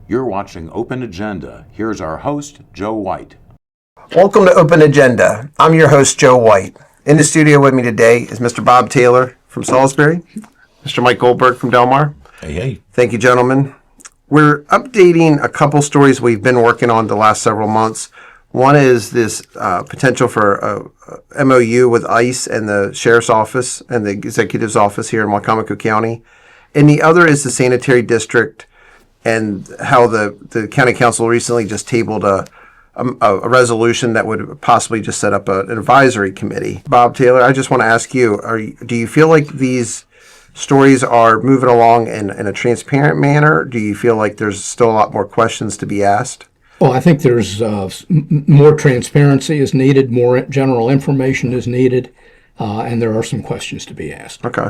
You're watching Open Agenda. Here's our host, Joe White. Welcome to Open Agenda. I'm your host, Joe White. In the studio with me today is Mr. Bob Taylor from Salisbury, Mr. Mike Goldberg from Delmar. Hey. Thank you, gentlemen. We're updating a couple stories we've been working on the last several months. One is this potential for a MOU with ICE and the Sheriff's Office and the Executive's Office here in Wicomico County. And the other is the Sanitary District and how the County Council recently just tabled a resolution that would possibly just set up an advisory committee. Bob Taylor, I just want to ask you, do you feel like these stories are moving along in a transparent manner? Do you feel like there's still a lot more questions to be asked? Well, I think there's more transparency is needed, more general information is needed, and there are some questions to be asked. Okay.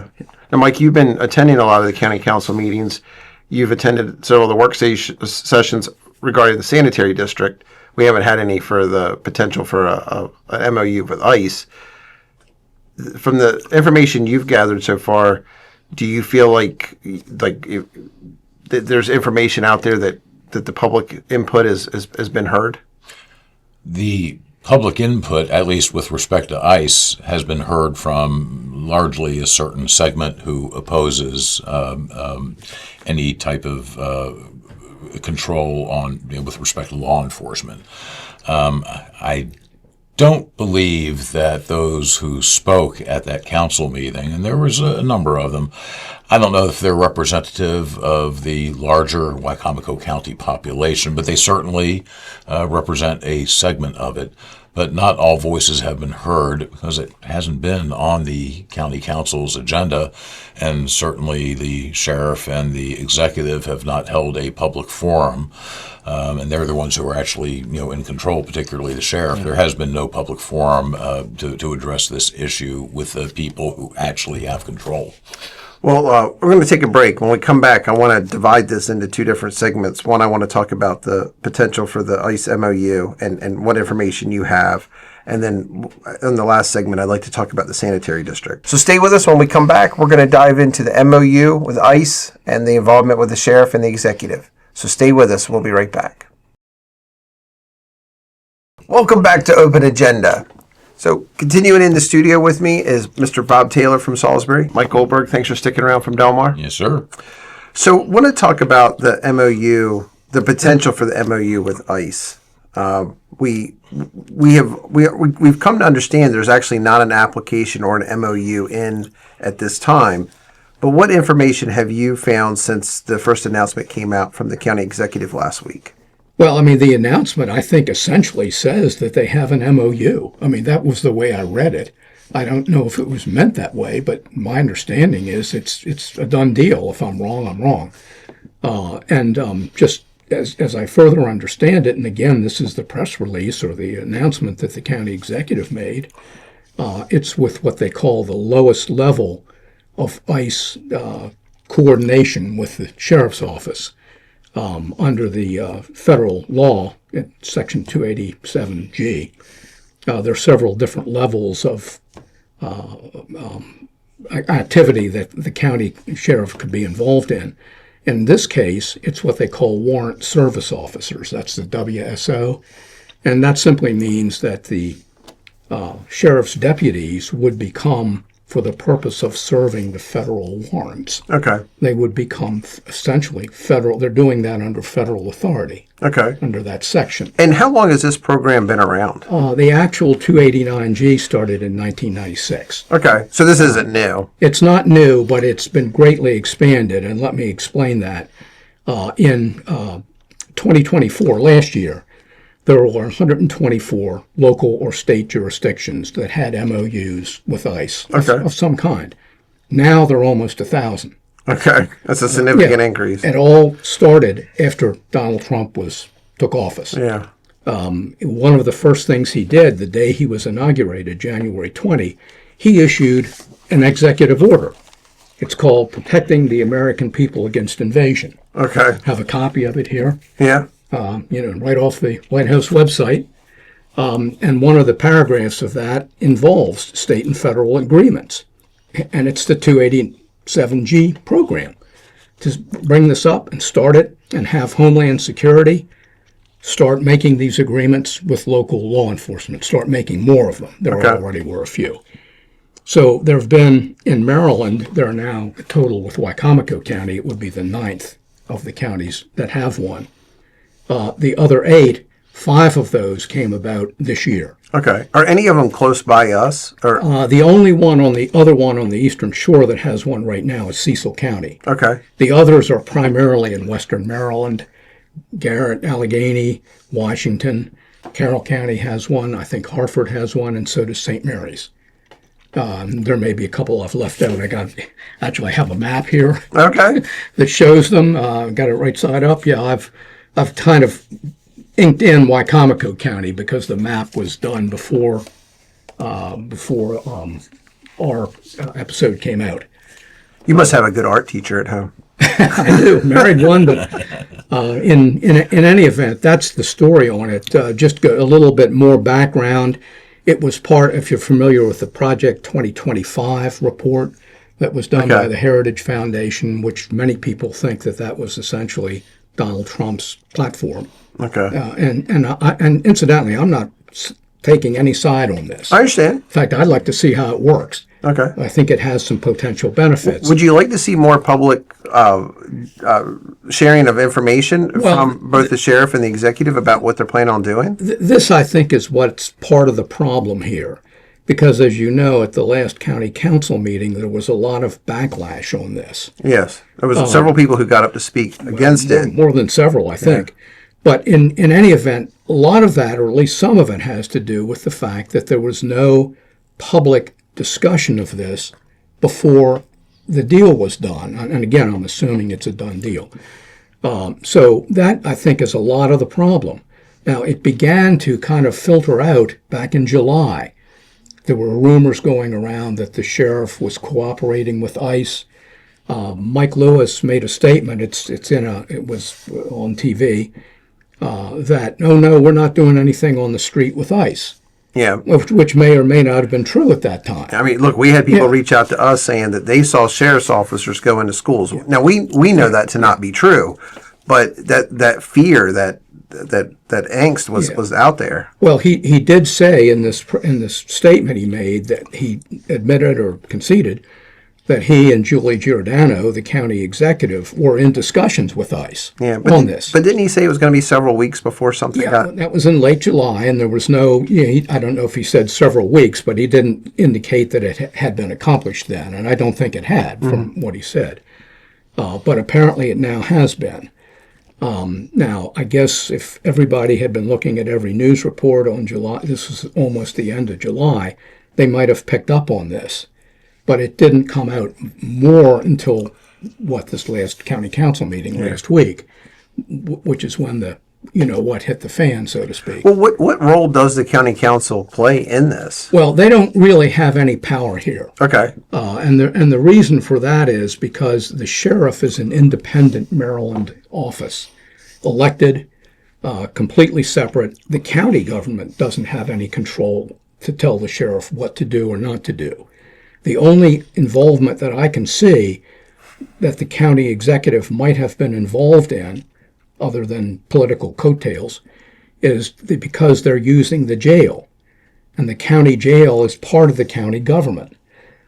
Now, Mike, you've been attending a lot of the County Council meetings. You've attended several of the work sessions regarding the Sanitary District. We haven't had any for the potential for an MOU with ICE. From the information you've gathered so far, do you feel like there's information out there that the public input has been heard? The public input, at least with respect to ICE, has been heard from largely a certain segment who opposes any type of control with respect to law enforcement. I don't believe that those who spoke at that council meeting, and there was a number of them, I don't know if they're representative of the larger Wicomico County population, but they certainly represent a segment of it. But not all voices have been heard because it hasn't been on the county council's agenda, and certainly the sheriff and the executive have not held a public forum, and they're the ones who are actually in control, particularly the sheriff. Yeah. There has been no public forum to address this issue with the people who actually have control. Well, we're going to take a break. When we come back, I want to divide this into two different segments. One, I want to talk about the potential for the ICE MOU and what information you have. And then in the last segment, I'd like to talk about the Sanitary District. So stay with us. When we come back, we're going to dive into the MOU with ICE and the involvement with the sheriff and the executive. So stay with us. We'll be right back. Welcome back to Open Agenda. So continuing in the studio with me is Mr. Bob Taylor from Salisbury. Mike Goldberg, thanks for sticking around from Delmar. Yes, sir. So I want to talk about the MOU, the potential for the MOU with ICE. We've come to understand there's actually not an application or an MOU in at this time. But what information have you found since the first announcement came out from the county executive last week? Well, the announcement, I think, essentially says that they have an MOU. That was the way I read it. I don't know if it was meant that way, but my understanding is it's a done deal. If I'm wrong, I'm wrong. Just as I further understand it, and again, this is the press release or the announcement that the county executive made, it's with what they call the lowest level of ICE coordination with the sheriff's office. Under the federal law, Section 287G, there are several different levels of activity that the county sheriff could be involved in. In this case, it's what they call warrant service officers. That's the WSO. And that simply means that the sheriff's deputies would become, for the purpose of serving the federal warrants. Okay. They would become essentially federal. They're doing that under federal authority. Okay. Under that section. And how long has this program been around? The actual 289G started in 1996. Okay. So this isn't new. It's not new, but it's been greatly expanded, and let me explain that. In 2024, last year, there were 124 local or state jurisdictions that had MOUs with ICE of some kind. Now there are almost 1,000. Okay, that's a significant increase. It all started after Donald Trump took office. Yeah. One of the first things he did the day he was inaugurated, January 20, he issued an executive order. It's called Protecting the American People Against Invasion. Okay. Have a copy of it here. Yeah. Right off the White House website. And one of the paragraphs of that involves state and federal agreements. And it's the 287G program. To bring this up and start it, and have Homeland Security start making these agreements with local law enforcement, start making more of them. There already were a few. So there have been, in Maryland, there are now a total with Wycomico County, it would be the 9th of the counties that have one. The other 8, 5 of those came about this year. Okay. Are any of them close by us? Or The only one on the other one on the Eastern Shore that has one right now is Cecil County. okay. The others are primarily in Western Maryland, Garrett, Allegheny, Washington. Carroll County has one. I think Hartford has one, and so does St. Mary's. There may be a couple I've left out. I have a map here Okay. that shows them. Got it right side up. Yeah, I've kind of inked in Wycomico County because the map was done before our episode came out. You must have a good art teacher at home. I do. Married one, but in any event, that's the story on it. Just a little bit more background. It was part, if you're familiar with the Project 2025 report that was done by the Heritage Foundation, which many people think that was essentially Donald Trump's platform. Okay. And incidentally, I'm not taking any side on this. I understand. In fact, I'd like to see how it works. Okay. I think it has some potential benefits. Would you like to see more public sharing of information from both the sheriff and the executive about what they're planning on doing? This, I think, is what's part of the problem here. Because, as you know, at the last county council meeting, there was a lot of backlash on this. Yes. There was several people who got up to speak against it. More than several, I think. Yeah. But in any event, a lot of that, or at least some of it, has to do with the fact that there was no public discussion of this before the deal was done. And again, I'm assuming it's a done deal. So that, I think, is a lot of the problem. Now, it began to kind of filter out back in July. There were rumors going around that the sheriff was cooperating with ICE. Mike Lewis made a statement. It was on TV that no, we're not doing anything on the street with ICE. Yeah. Which may or may not have been true at that time. I mean, look, we had people reach out to us saying that they saw sheriff's officers go into schools. Yeah. Now we know that to not be true, but that fear, that angst was out there. Well, he did say in this statement he made that he admitted or conceded that he and Julie Giordano, the county executive, were in discussions with ICE on this. But didn't he say it was going to be several weeks before something got... that was in late July, and there was no... I don't know if he said several weeks, but he didn't indicate that it had been accomplished then, and I don't think it had from what he said. But apparently it now has been. Now, I guess if everybody had been looking at every news report on July, this was almost the end of July, they might have picked up on this. But it didn't come out more until, this last county council meeting last week, which is when what hit the fan, so to speak. Well, what role does the county council play in this? Well, they don't really have any power here. Okay. And the reason for that is because the sheriff is an independent Maryland office, elected, completely separate. The county government doesn't have any control to tell the sheriff what to do or not to do. The only involvement that I can see that the county executive might have been involved in, other than political coattails, is because they're using the jail. And the county jail is part of the county government.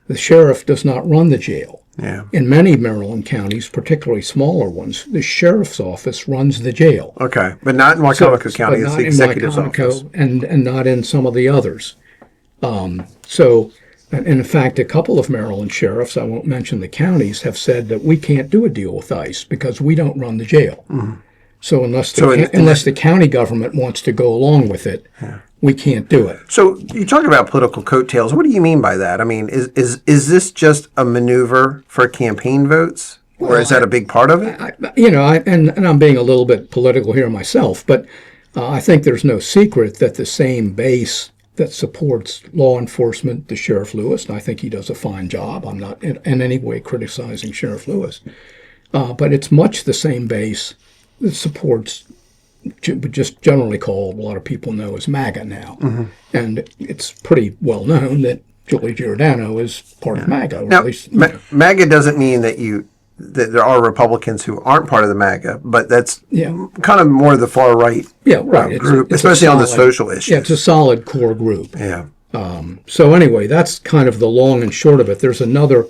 The sheriff does not run the jail. Yeah. In many Maryland counties, particularly smaller ones, the sheriff's office runs the jail. Okay, but not in Wycomico County. It's the executive's office. And not in some of the others. In fact, a couple of Maryland sheriffs, I won't mention the counties, have said that we can't do a deal with ICE because we don't run the jail. Mm-hmm. So unless the county government wants to go along with it, we can't do it. So you talk about political coattails. What do you mean by that? I mean, is this just a maneuver for campaign votes, or is that a big part of it? And I'm being a little bit political here myself, but I think there's no secret that the same base that supports law enforcement, the Sheriff Lewis, and I think he does a fine job. I'm not in any way criticizing Sheriff Lewis. But it's much the same base that supports, just generally called, a lot of people know as MAGA now. Mm-hmm. And it's pretty well known that Julie Giordano is part of MAGA. Now, MAGA doesn't mean that you that there are Republicans who aren't part of the MAGA, but that's Yeah. kind of more the far right Yeah, right. group, It's a especially on the solid- social issues. Yeah, it's a solid core group. Yeah. So anyway, that's kind of the long and short of it. There's another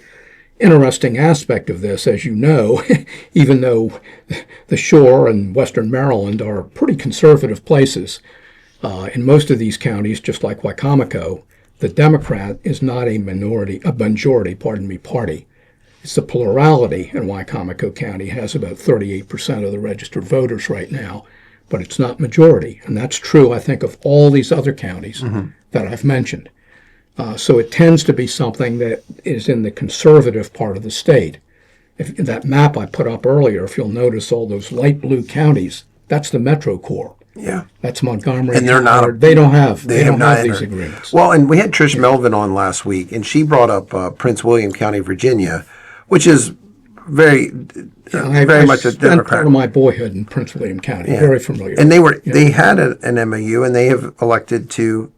interesting aspect of this, as you know, even though the Shore and Western Maryland are pretty conservative places. In most of these counties, just like Wycomico, the Democrat is not a majority party. It's the plurality in Wycomico County has about 38% of the registered voters right now, but it's not majority. And that's true, I think, of all these other counties that I've mentioned. So it tends to be something that is in the conservative part of the state. If that map I put up earlier, if you'll notice all those light blue counties, that's the metro core. Yeah. That's Montgomery. And they're not- Howard. They don't have They have not these entered. agreements. Well, and we had Trish Melvin on last week, and she brought up Prince William County, Virginia, which is very much a spent Democrat. part of my boyhood in Prince William County. Very familiar. And they had an MOU, and they have elected to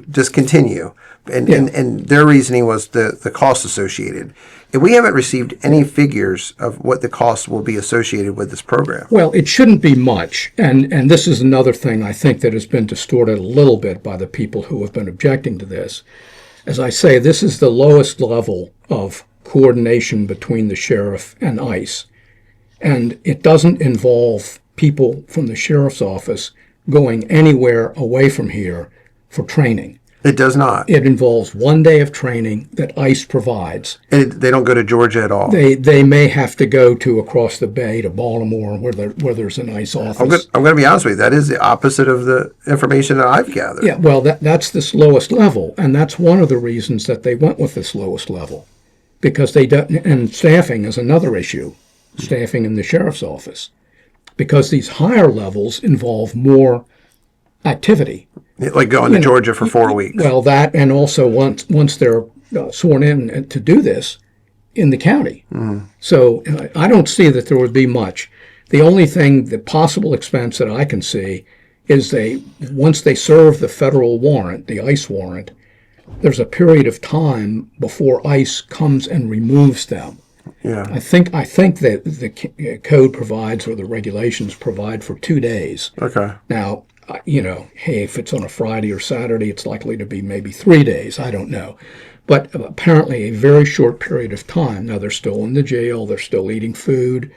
discontinue. And their reasoning was the cost associated. And we haven't received any figures of what the cost will be associated with this program. Well, it shouldn't be much, and this is another thing I think that has been distorted a little bit by the people who have been objecting to this. As I say, this is the lowest level of coordination between the sheriff and ICE, and it doesn't involve people from the sheriff's office going anywhere away from here for training. It does not. It involves 1 day of training that ICE provides. And they don't go to Georgia at all. They may have to go to across the bay to Baltimore where there's an ICE office. I'm going to be honest with you. That is the opposite of the information that I've gathered. Yeah, well, that's this lowest level, and that's one of the reasons that they went with this lowest level, because they don't. And staffing is another issue, staffing in the sheriff's office, because these higher levels involve more activity. Like going to Georgia for 4 weeks. Well, that, and also once they're sworn in to do this in the county. So I don't see that there would be much. The only thing, the possible expense that I can see is once they serve the federal warrant, the ICE warrant, there's a period of time before ICE comes and removes them. Yeah. I think that the code provides, or the regulations provide, for 2 days. Okay. Now, hey, if it's on a Friday or Saturday, it's likely to be maybe 3 days. I don't know. But apparently a very short period of time. Now, they're still in the jail. They're still eating food,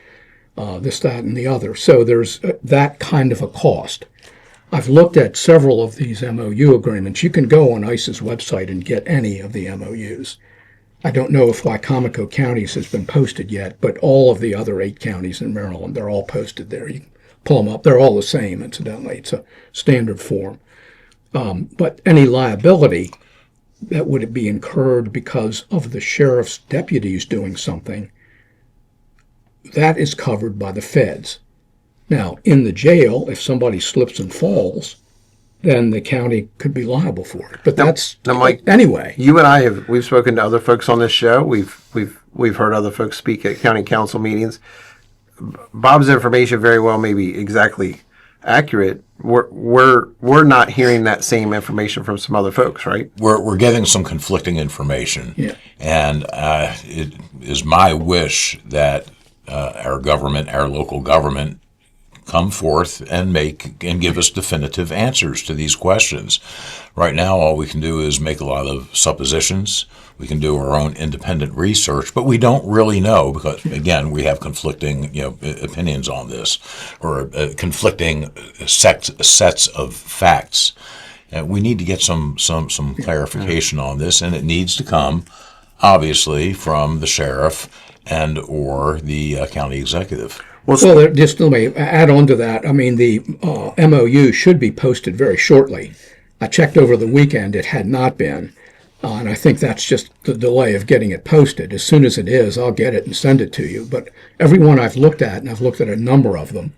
this, that, and the other. So there's that kind of a cost. I've looked at several of these MOU agreements. You can go on ICE's website and get any of the MOUs. I don't know if Wycomico County's has been posted yet, but all of the other 8 counties in Maryland, they're all posted there. You can pull them up. They're all the same, incidentally. It's a standard form. But any liability that would be incurred because of the sheriff's deputies doing something, that is covered by the feds. Now, in the jail, if somebody slips and falls, then the county could be liable for it. But now, Mike, anyway. You and we've spoken to other folks on this show. We've heard other folks speak at county council meetings. Bob's information very well may be exactly accurate. We're not hearing that same information from some other folks, right? We're getting some conflicting information, and it is my wish that our local government, come forth and give us definitive answers to these questions. Right now, all we can do is make a lot of suppositions. We can do our own independent research, but we don't really know because, again, we have conflicting opinions on this, or conflicting sets of facts. We need to get some clarification on this, and it needs to come, obviously, from the sheriff and or the county executive. Well, just let me add on to that. I mean, the MOU should be posted very shortly. I checked over the weekend. It had not been. And I think that's just the delay of getting it posted. As soon as it is, I'll get it and send it to you. But every one I've looked at, and I've looked at a number of them,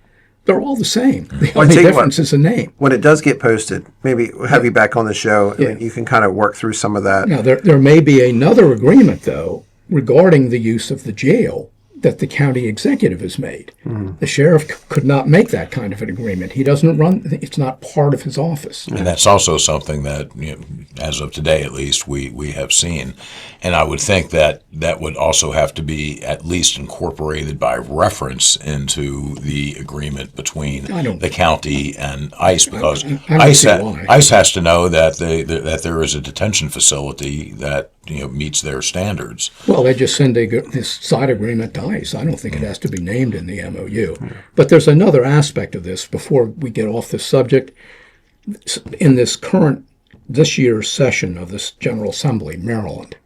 they're all the same. The only difference is the name. When it does get posted, maybe we'll have you back on the show. And you can kind of work through some of that. Now, there may be another agreement, though, regarding the use of the jail that the county executive has made. The sheriff could not make that kind of an agreement. He doesn't run, it's not part of his office. And that's also something that, as of today at least, we have seen. And I would think that that would also have to be at least incorporated by reference into the agreement between the county and ICE, because ICE has to know that that there is a detention facility that meets their standards. Well, they just send this side agreement to ICE. I don't think it has to be named in the MOU. But there's another aspect of this before we get off this subject. In this year's session of this General Assembly, Maryland,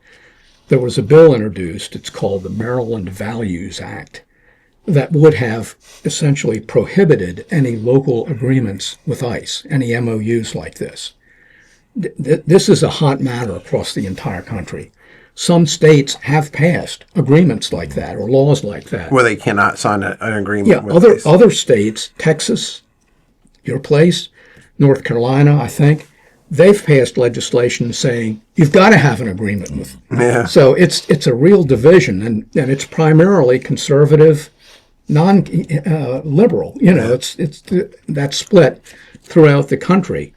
there was a bill introduced. It's called the Maryland Values Act, that would have essentially prohibited any local agreements with ICE, any MOUs like this. This is a hot matter across the entire country. Some states have passed agreements like that or laws like that. Where they cannot sign an agreement with ICE. Other states, Texas, your place, North Carolina, I think, they've passed legislation saying you've got to have an agreement with. Yeah. So it's a real division, and it's primarily conservative, non-liberal. It's that split throughout the country.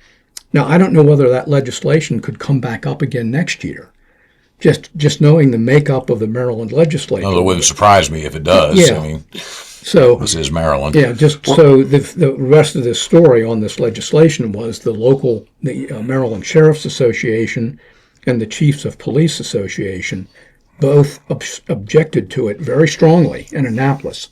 Now, I don't know whether that legislation could come back up again next year. Just knowing the makeup of the Maryland legislature. Well, it wouldn't surprise me if it does. Yeah. So this is Maryland. Yeah, so the rest of this story on this legislation was the Maryland Sheriff's Association and the Chiefs of Police Association both objected to it very strongly in Annapolis.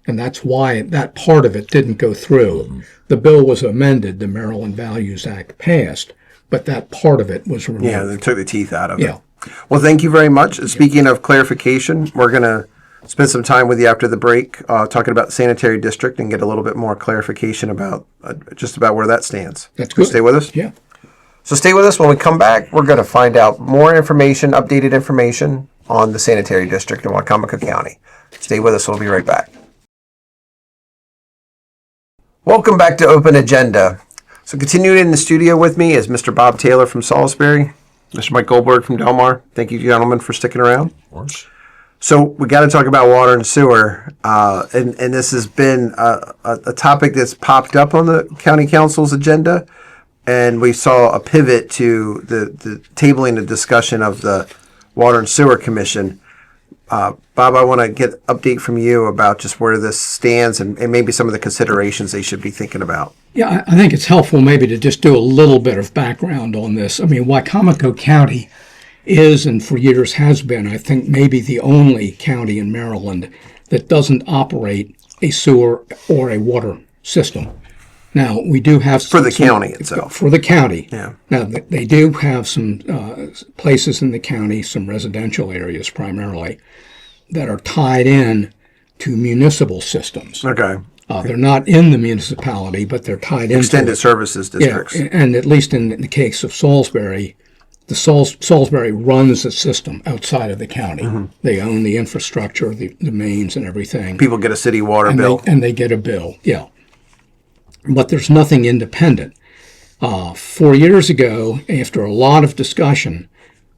And that's why that part of it didn't go through. The bill was amended, the Maryland Values Act passed, but that part of it was removed. Yeah, they took the teeth out of it. Well, thank you very much. Speaking of clarification, we're going to spend some time with you after the break talking about the sanitary district and get a little bit more clarification about just about where that stands. That's good. Stay with us? Yeah. So stay with us. When we come back, we're going to find out more information, updated information on the sanitary district in Wacomico County. Stay with us. We'll be right back. Welcome back to Open Agenda. So continuing in the studio with me is Mr. Bob Taylor from Salisbury, Mr. Mike Goldberg from Delmar. Thank you, gentlemen, for sticking around. Of course. So we got to talk about water and sewer, and this has been a topic that's popped up on the county council's agenda, and we saw a pivot to the tabling the discussion of the Water and Sewer Commission. Bob, I want to get an update from you about just where this stands and maybe some of the considerations they should be thinking about. Yeah, I think it's helpful maybe to just do a little bit of background on this. I mean, Wacomico County is, and for years has been, I think maybe the only county in Maryland that doesn't operate a sewer or a water system. Now, we do have for the county itself. For the county. Yeah. Now, they do have some places in the county, some residential areas primarily, that are tied in to municipal systems. Okay. They're not in the municipality, but they're tied into extended services districts. Yeah, and at least in the case of Salisbury, Salisbury runs a system outside of the county. Mm-hmm. They own the infrastructure, the mains and everything. People get a city water bill. And they get a bill, yeah. But there's nothing independent. 4 years ago, after a lot of discussion,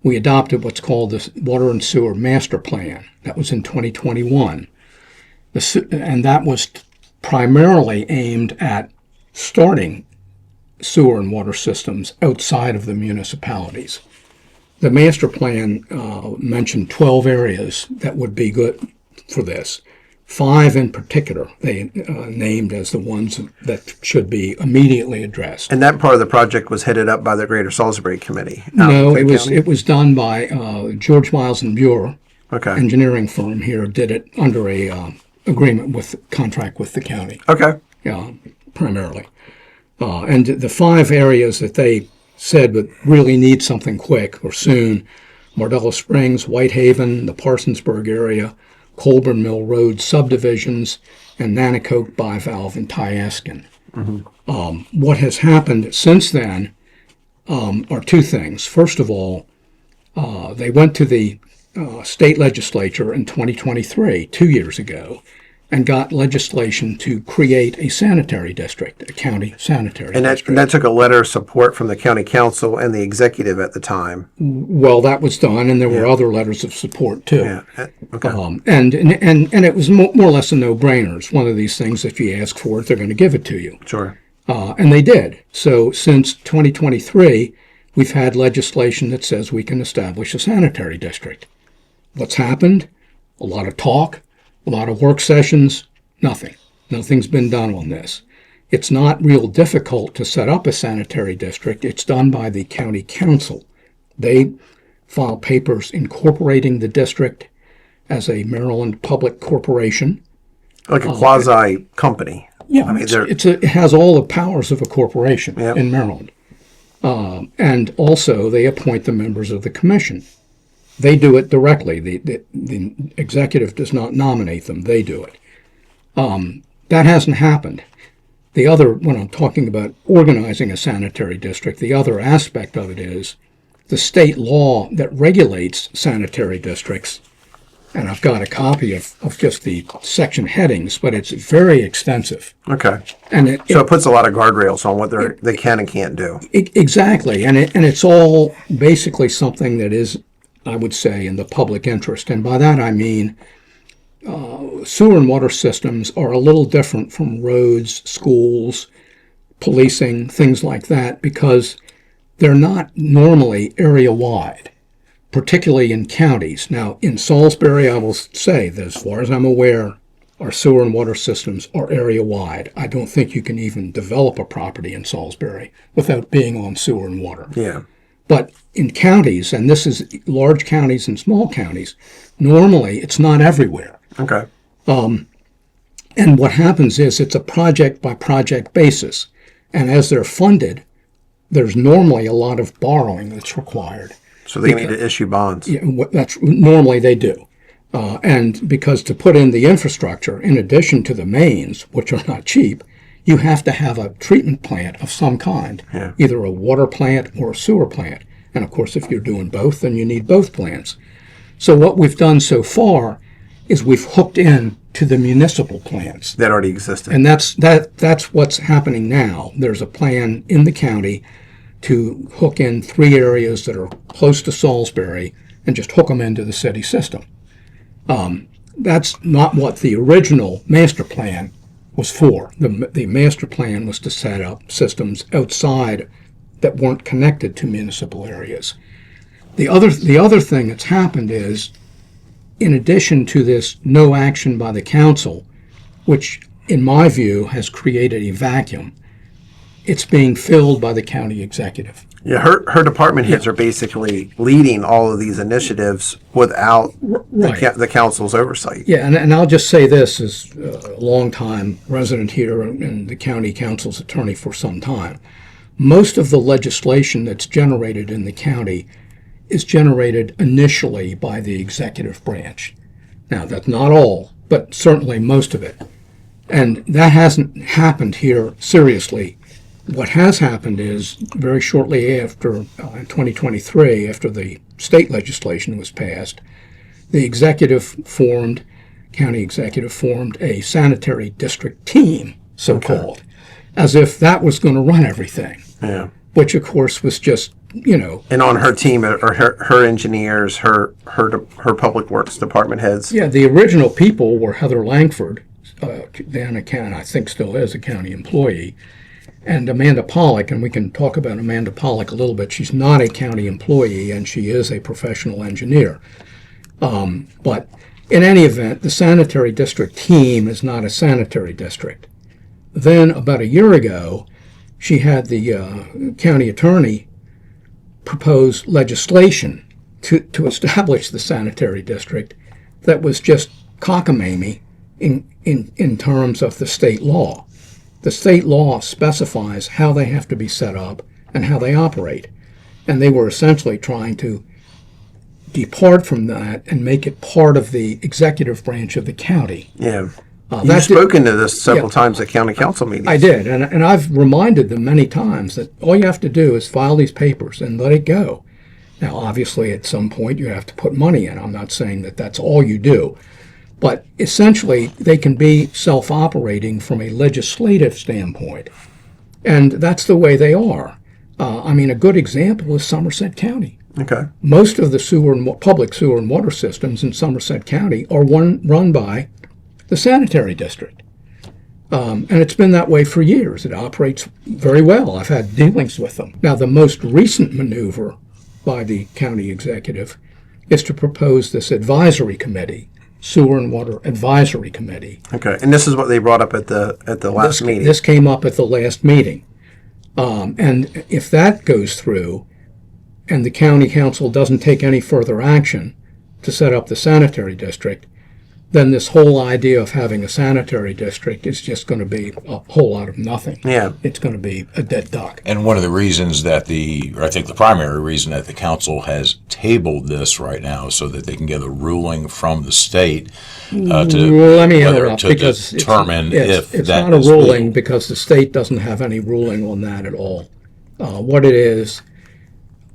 we adopted what's called the Water and Sewer Master Plan. That was in 2021. And that was primarily aimed at starting sewer and water systems outside of the municipalities. The master plan mentioned 12 areas that would be good for this. 5 in particular they named as the ones that should be immediately addressed. And that part of the project was headed up by the Greater Salisbury Committee. No, it was done by George Miles and Buer, engineering firm here, did it under a agreement with contract with the county. Okay. Yeah, primarily. And the 5 areas that they said would really need something quick or soon: Mardello Springs, Whitehaven, the Parsonsburg area, Colburn Mill Road subdivisions, and Nanacoke Bivalve and Tyaskin. Mm-hmm. What has happened since then are 2 things. First of all, they went to the state legislature in 2023, 2 years ago, and got legislation to create a sanitary district, a county sanitary district. And that took a letter of support from the county council and the executive at the time. Well, that was done, and there were other letters of support too. Yeah. Okay. And it was more or less a no-brainer. It's one of these things, if you ask for it, they're going to give it to you. Sure. And they did. So since 2023, we've had legislation that says we can establish a sanitary district. What's happened? A lot of talk, a lot of work sessions, nothing. Nothing's been done on this. It's not real difficult to set up a sanitary district. It's done by the county council. They file papers incorporating the district as a Maryland public corporation. Like a quasi company. Yeah, I mean, it has all the powers of a corporation in Maryland. And also, they appoint the members of the commission. They do it directly. The executive does not nominate them. They do it. That hasn't happened. When I'm talking about organizing a sanitary district, the other aspect of it is the state law that regulates sanitary districts. And I've got a copy of just the section headings, but it's very extensive. Okay. And it puts a lot of guardrails on what they can and can't do. Exactly. And it's all basically something that is, I would say, in the public interest. And by that I mean sewer and water systems are a little different from roads, schools, policing, things like that, because they're not normally area-wide, particularly in counties. Now, in Salisbury, I will say that as far as I'm aware, our sewer and water systems are area-wide. I don't think you can even develop a property in Salisbury without being on sewer and water. Yeah. But in counties, and this is large counties and small counties, normally it's not everywhere. Okay. And what happens is it's a project-by-project basis. And as they're funded, there's normally a lot of borrowing that's required. So they need to issue bonds. Yeah, normally they do. And because to put in the infrastructure, in addition to the mains, which are not cheap, you have to have a treatment plant of some kind, either a water plant or a sewer plant. And of course, if you're doing both, then you need both plants. So what we've done so far is we've hooked in to the municipal plants. That already existed. And that's what's happening now. There's a plan in the county to hook in 3 areas that are close to Salisbury and just hook them into the city system. That's not what the original master plan was for. The master plan was to set up systems outside that weren't connected to municipal areas. The other thing that's happened is, in addition to this no action by the council, which in my view has created a vacuum, it's being filled by the county executive. Yeah, her department heads are basically leading all of these initiatives without the council's oversight. Yeah, and I'll just say this as a long-time resident here and the county council's attorney for some time. Most of the legislation that's generated in the county is generated initially by the executive branch. Now, that's not all, but certainly most of it. And that hasn't happened here seriously. What has happened is very shortly after, in 2023, after the state legislation was passed, the county executive formed a sanitary district team, so-called, as if that was going to run everything. Yeah. Which, of course, was just, And on her team are her engineers, her public works department heads. Yeah, the original people were Heather Langford, then I think still is a county employee, and Amanda Pollock, and we can talk about Amanda Pollock a little bit. She's not a county employee, and she is a professional engineer. But in any event, the sanitary district team is not a sanitary district. Then, about a year ago, she had the county attorney propose legislation to establish the sanitary district that was just cockamamie in terms of the state law. The state law specifies how they have to be set up and how they operate. And they were essentially trying to depart from that and make it part of the executive branch of the county. Yeah. You've spoken to this several times at county council meetings. I did, and I've reminded them many times that all you have to do is file these papers and let it go. Now, obviously, at some point, you have to put money in. I'm not saying that that's all you do. But essentially, they can be self-operating from a legislative standpoint. And that's the way they are. A good example is Somerset County. Okay. Most of the public sewer and water systems in Somerset County are run by the sanitary district. And it's been that way for years. It operates very well. I've had dealings with them. Now, the most recent maneuver by the county executive is to propose this advisory committee, Sewer and Water Advisory Committee. Okay. And this is what they brought up at the last meeting. This came up at the last meeting. And if that goes through and the county council doesn't take any further action to set up the sanitary district, then this whole idea of having a sanitary district is just going to be a whole lot of nothing. Yeah. It's going to be a dead duck. And one of the reasons that I think the primary reason that the council has tabled this right now so that they can get a ruling from the state Let me interrupt to because determine if it's that not a is ruling legal. because the state doesn't have any ruling on that at all. What it is,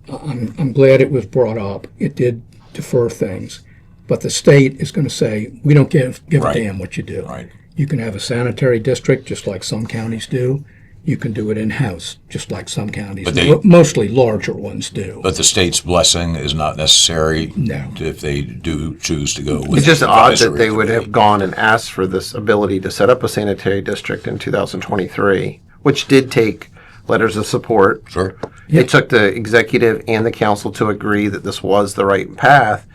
I'm glad it was brought up. It did defer things. But the state is going to say, we don't give Right. a damn what you do. Right. You can have a sanitary district just like some counties do. You can do it in-house just like some counties, mostly larger ones do. But the state's blessing is not necessary No. if they do choose to go with It's just odd that advisory they would committee. have gone and asked for this ability to set up a sanitary district in 2023, which did take letters of support. Sure. It took the executive and the council to agree that this was the right path.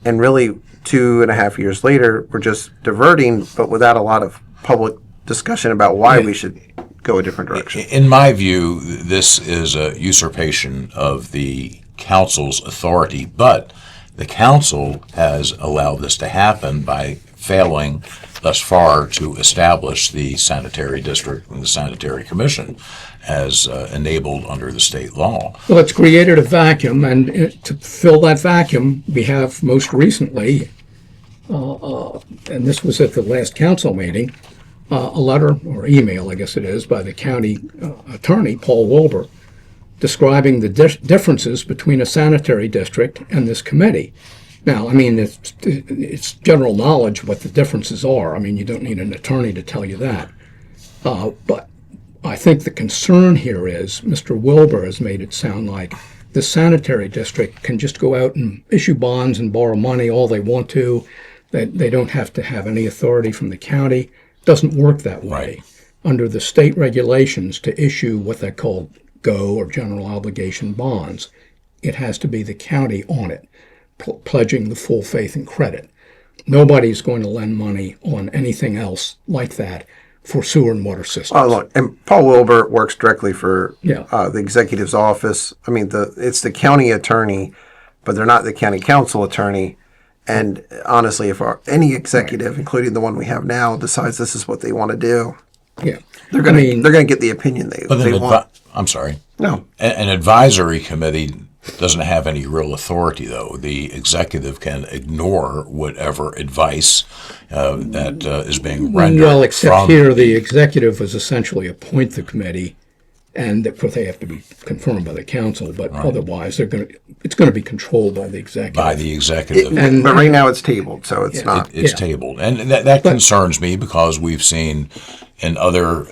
And really, 2.5 years later, we're just diverting, but without a lot of public discussion about why we should go a different direction. In my view, this is a usurpation of the council's authority, but the council has allowed this to happen by failing thus far to establish the sanitary district and the sanitary commission as enabled under the state law. Well, it's created a vacuum, and to fill that vacuum, we have most recently, and this was at the last council meeting, a letter or email, I guess it is, by the county attorney, Paul Wilbur, describing the differences between a sanitary district and this committee. Now, it's general knowledge what the differences are. You don't need an attorney to tell you that. But I think the concern here is Mr. Wilbur has made it sound like the sanitary district can just go out and issue bonds and borrow money all they want to. They don't have to have any authority from the county. It doesn't work that way. Right. Under the state regulations to issue what they call GO or general obligation bonds, it has to be the county on it, pledging the full faith and credit. Nobody's going to lend money on anything else like that for sewer and water systems. Oh, look, and Paul Wilbur works directly for Yeah. the executive's office. It's the county attorney, but they're not the county council attorney. And honestly, if any executive, including the one we have now, decides this is what they want to do, Yeah. they're going to get the opinion they want. I'm sorry. No. An advisory committee doesn't have any real authority, though. The executive can ignore whatever advice that is being rendered. Well, except from here, the executive was essentially appoint the committee, and of course they have to be confirmed by the council. But otherwise, it's going to be controlled by the executive. by the executive. But right now it's tabled, so it's not. It's tabled, and that concerns me because we've seen in other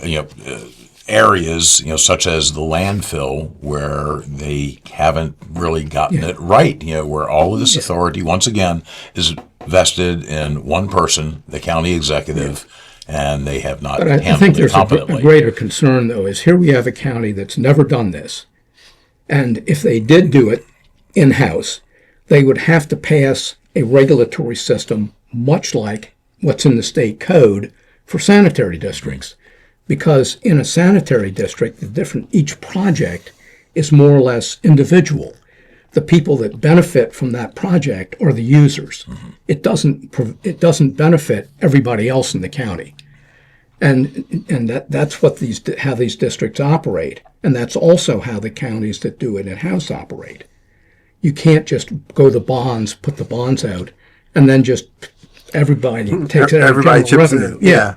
areas, such as the landfill, where they haven't really gotten it right. Where all of this authority, once again, is vested in one person, the county executive, and they have not But I handled think it there's a competently. greater concern, though, is here we have a county that's never done this. And if they did do it in-house, they would have to pass a regulatory system much like what's in the state code for sanitary districts. Because in a sanitary district, each project is more or less individual. The people that benefit from that project are the users. Mm-hmm. It doesn't benefit everybody else in the county. And that's how these districts operate. And that's also how the counties that do it in-house operate. You can't just go the bonds, put the bonds out, and then just everybody takes it out of general chips revenue. in. Yeah.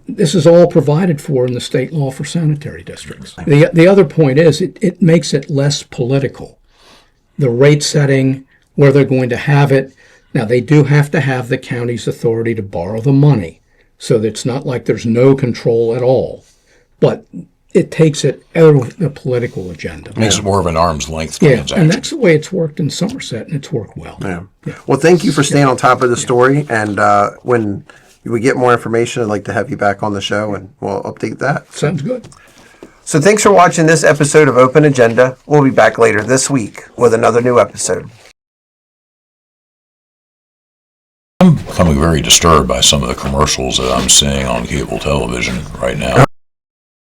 This is all provided for in the state law for sanitary districts. The other point is it makes it less political. The rate setting, where they're going to have it, Now, they do have to have the county's authority to borrow the money, so that it's not like there's no control at all. But it takes it out of the political agenda. Makes it more of an arm's length Yeah, transaction. and that's the way it's worked in Somerset, and it's worked well. Yeah. Well, thank you for staying on top of the story. And when we get more information, I'd like to have you back on the show, and we'll update that. Sounds good. So thanks for watching this episode of Open Agenda. We'll be back later this week with another new episode. I'm becoming very disturbed by some of the commercials that I'm seeing on cable television right now.